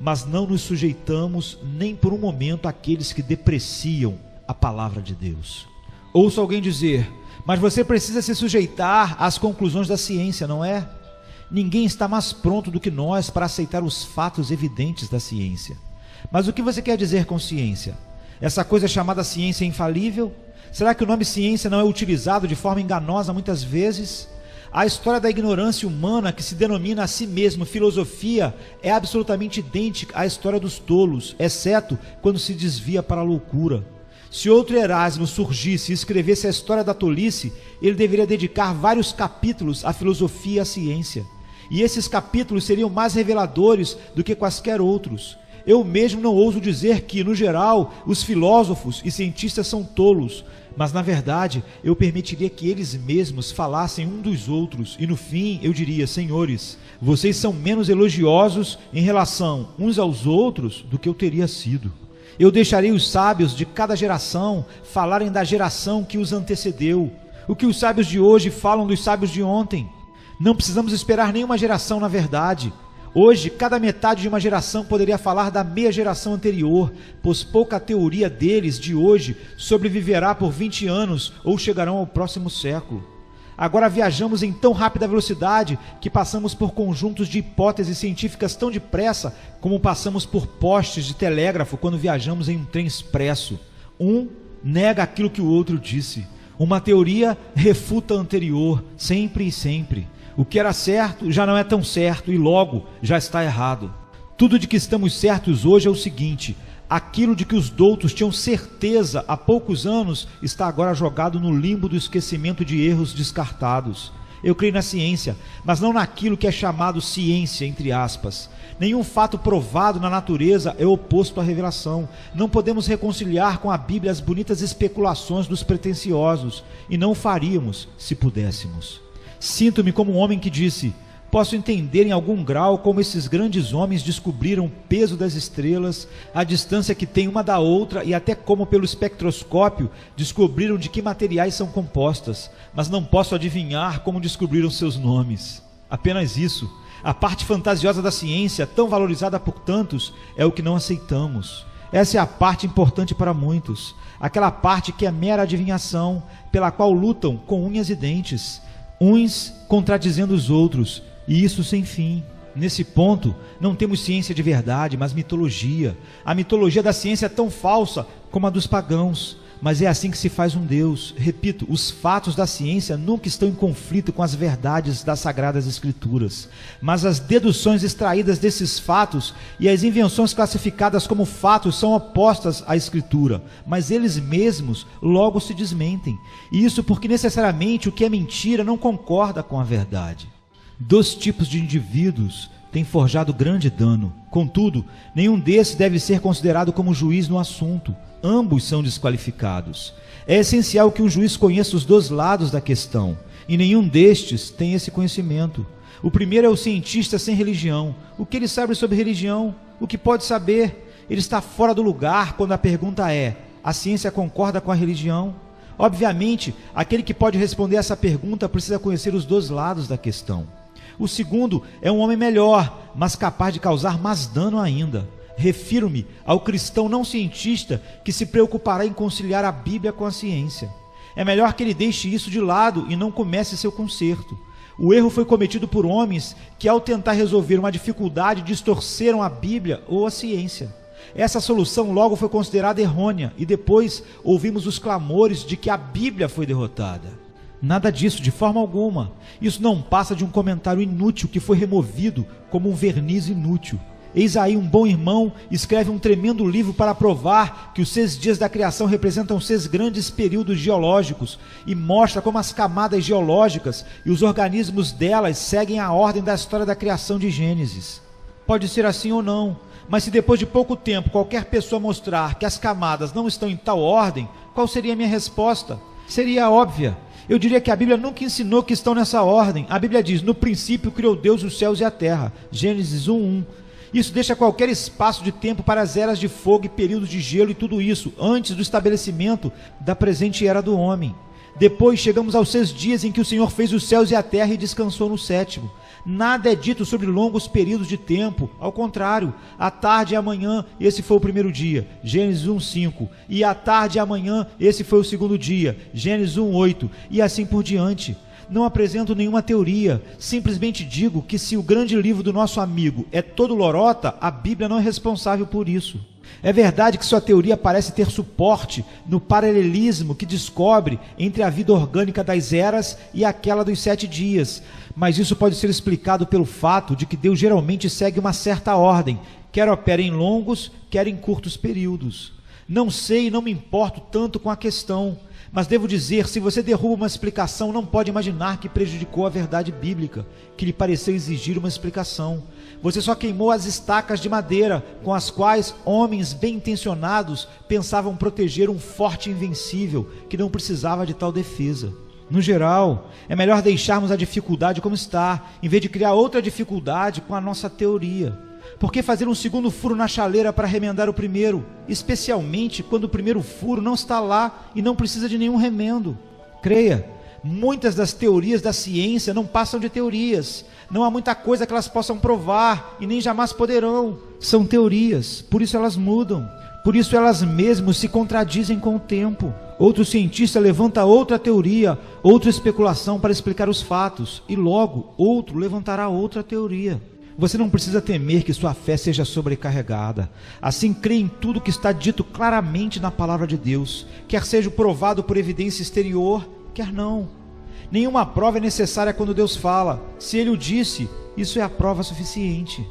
mas não nos sujeitamos nem por um momento àqueles que depreciam a palavra de Deus. Ouço alguém dizer: mas você precisa se sujeitar às conclusões da ciência, não é? Ninguém está mais pronto do que nós para aceitar os fatos evidentes da ciência. Mas o que você quer dizer com ciência? Essa coisa chamada ciência é infalível? Será que o nome ciência não é utilizado de forma enganosa muitas vezes? A história da ignorância humana, que se denomina a si mesmo filosofia, é absolutamente idêntica à história dos tolos, exceto quando se desvia para a loucura. Se outro Erasmo surgisse e escrevesse a história da tolice, ele deveria dedicar vários capítulos à filosofia e à ciência. E esses capítulos seriam mais reveladores do que quaisquer outros. Eu mesmo não ouso dizer que, no geral, os filósofos e cientistas são tolos, mas na verdade eu permitiria que eles mesmos falassem um dos outros, e no fim eu diria: senhores, vocês são menos elogiosos em relação uns aos outros do que eu teria sido. Eu deixarei os sábios de cada geração falarem da geração que os antecedeu, o que os sábios de hoje falam dos sábios de ontem. Não precisamos esperar nenhuma geração, na verdade. Hoje, cada metade de uma geração poderia falar da meia geração anterior, pois pouca teoria deles de hoje sobreviverá por 20 anos ou chegarão ao próximo século. Agora viajamos em tão rápida velocidade que passamos por conjuntos de hipóteses científicas tão depressa como passamos por postes de telégrafo quando viajamos em um trem expresso. Um nega aquilo que o outro disse. Uma teoria refuta a anterior, sempre e sempre. O que era certo já não é tão certo e logo já está errado. Tudo de que estamos certos hoje é o seguinte: aquilo de que os doutos tinham certeza há poucos anos está agora jogado no limbo do esquecimento de erros descartados. Eu creio na ciência, mas não naquilo que é chamado ciência, entre aspas. Nenhum fato provado na natureza é oposto à revelação. Não podemos reconciliar com a Bíblia as bonitas especulações dos pretensiosos, e não o faríamos se pudéssemos. Sinto-me como um homem que disse: posso entender em algum grau como esses grandes homens descobriram o peso das estrelas, a distância que tem uma da outra e até como pelo espectroscópio descobriram de que materiais são compostas, mas não posso adivinhar como descobriram seus nomes. Apenas isso. A parte fantasiosa da ciência, tão valorizada por tantos, é o que não aceitamos. Essa é a parte importante para muitos, aquela parte que é mera adivinhação, pela qual lutam com unhas e dentes, uns contradizendo os outros, e isso sem fim. Nesse ponto, não temos ciência de verdade, mas mitologia. A mitologia da ciência é tão falsa como a dos pagãos, mas é assim que se faz um Deus. Repito, os fatos da ciência nunca estão em conflito com as verdades das Sagradas Escrituras, mas as deduções extraídas desses fatos e as invenções classificadas como fatos são opostas à Escritura, mas eles mesmos logo se desmentem. E isso porque necessariamente o que é mentira não concorda com a verdade. Dois tipos de indivíduos têm forjado grande dano. Contudo, nenhum desses deve ser considerado como juiz no assunto. Ambos são desqualificados. É essencial que um juiz conheça os dois lados da questão, e nenhum destes tem esse conhecimento. O primeiro é o cientista sem religião. O que ele sabe sobre religião? O que pode saber? Ele está fora do lugar quando a pergunta é: a ciência concorda com a religião? Obviamente, aquele que pode responder essa pergunta precisa conhecer os dois lados da questão. O segundo é um homem melhor, mas capaz de causar mais dano ainda. Refiro-me ao cristão não cientista que se preocupará em conciliar a Bíblia com a ciência. É melhor que ele deixe isso de lado e não comece seu conserto. O erro foi cometido por homens que, ao tentar resolver uma dificuldade, distorceram a Bíblia ou a ciência. Essa solução logo foi considerada errônea e depois ouvimos os clamores de que a Bíblia foi derrotada. Nada disso, de forma alguma. Isso não passa de um comentário inútil que foi removido como um verniz inútil. Eis aí um bom irmão escreve um tremendo livro para provar que os 6 dias da criação representam 6 grandes períodos geológicos e mostra como as camadas geológicas e os organismos delas seguem a ordem da história da criação de Gênesis. Pode ser assim ou não, mas se depois de pouco tempo qualquer pessoa mostrar que as camadas não estão em tal ordem, qual seria a minha resposta? Seria óbvia. Eu diria que a Bíblia nunca ensinou que estão nessa ordem. A Bíblia diz: no princípio criou Deus os céus e a terra. Gênesis 1:1. Isso deixa qualquer espaço de tempo para as eras de fogo e períodos de gelo e tudo isso, antes do estabelecimento da presente era do homem. Depois chegamos aos 6 dias em que o Senhor fez os céus e a terra e descansou no 7º. Nada é dito sobre longos períodos de tempo, ao contrário, a tarde e a manhã, esse foi o primeiro dia, Gênesis 1:5, e a tarde e a manhã, esse foi o segundo dia, Gênesis 1:8, e assim por diante. Não apresento nenhuma teoria, simplesmente digo que se o grande livro do nosso amigo é todo lorota, a Bíblia não é responsável por isso. É verdade que sua teoria parece ter suporte no paralelismo que descobre entre a vida orgânica das eras e aquela dos 7 dias, mas isso pode ser explicado pelo fato de que Deus geralmente segue uma certa ordem, quer opera em longos, quer em curtos períodos. Não sei e não me importo tanto com a questão, mas devo dizer, se você derruba uma explicação, não pode imaginar que prejudicou a verdade bíblica, que lhe pareceu exigir uma explicação. Você só queimou as estacas de madeira com as quais homens bem-intencionados pensavam proteger um forte invencível que não precisava de tal defesa. No geral, é melhor deixarmos a dificuldade como está, em vez de criar outra dificuldade com a nossa teoria. Por que fazer um segundo furo na chaleira para remendar o primeiro, especialmente quando o primeiro furo não está lá e não precisa de nenhum remendo? Creia, muitas das teorias da ciência não passam de teorias. Não há muita coisa que elas possam provar e nem jamais poderão. São teorias, por isso elas mudam. Por isso elas mesmas se contradizem com o tempo. Outro cientista levanta outra teoria, outra especulação para explicar os fatos, e logo outro levantará outra teoria. Você não precisa temer que sua fé seja sobrecarregada. Assim, crê em tudo que está dito claramente na palavra de Deus, quer seja provado por evidência exterior, quer não. Nenhuma prova é necessária quando Deus fala. Se Ele o disse, isso é a prova suficiente.